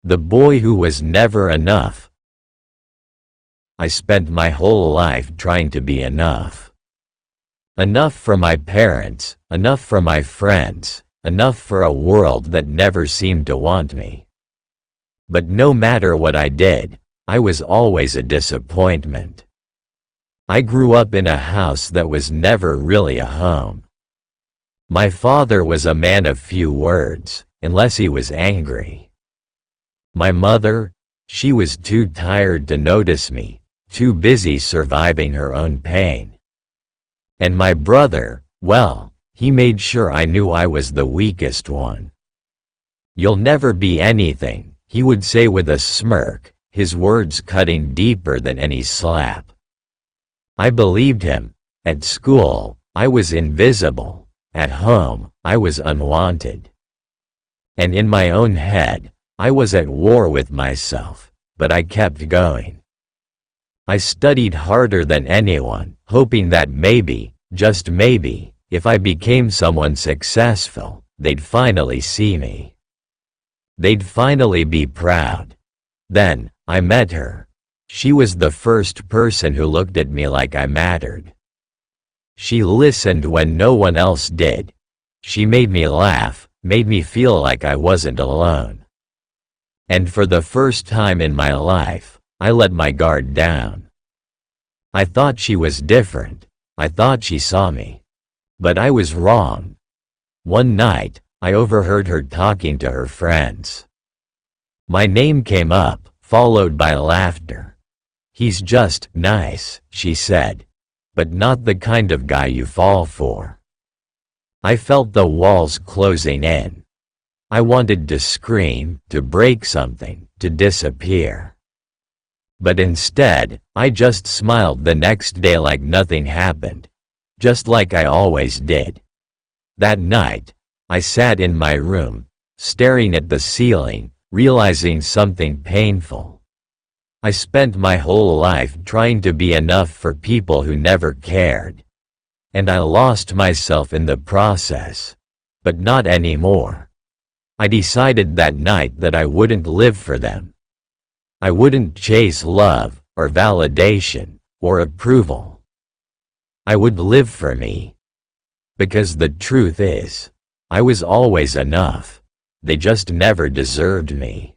The boy who was never enough. I spent my whole life trying to be enough. Enough for my parents, enough for my friends, enough for a world that never seemed to want me. But no matter what I did, I was always a disappointment. I grew up in a house that was never really a home. My father was a man of few words, unless he was angry. My mother, she was too tired to notice me, too busy surviving her own pain. And my brother, well, he made sure I knew I was the weakest one. "You'll never be anything," he would say with a smirk, his words cutting deeper than any slap. I believed him. At school, I was invisible. At home, I was unwanted. And in my own head, I was at war with myself, but I kept going. I studied harder than anyone, hoping that maybe, just maybe, if I became someone successful, they'd finally see me. They'd finally be proud. Then, I met her. She was the first person who looked at me like I mattered. She listened when no one else did. She made me laugh, made me feel like I wasn't alone. And for the first time in my life, I let my guard down. I thought she was different. I thought she saw me. But I was wrong. One night, I overheard her talking to her friends. My name came up, followed by laughter. "He's just nice," she said, "but not the kind of guy you fall for." I felt the walls closing in. I wanted to scream, to break something, to disappear. But instead, I just smiled the next day like nothing happened, just like I always did. That night, I sat in my room, staring at the ceiling, realizing something painful. I spent my whole life trying to be enough for people who never cared. And I lost myself in the process. But not anymore. I decided that night that I wouldn't live for them. I wouldn't chase love, or validation, or approval. I would live for me. Because the truth is, I was always enough. They just never deserved me.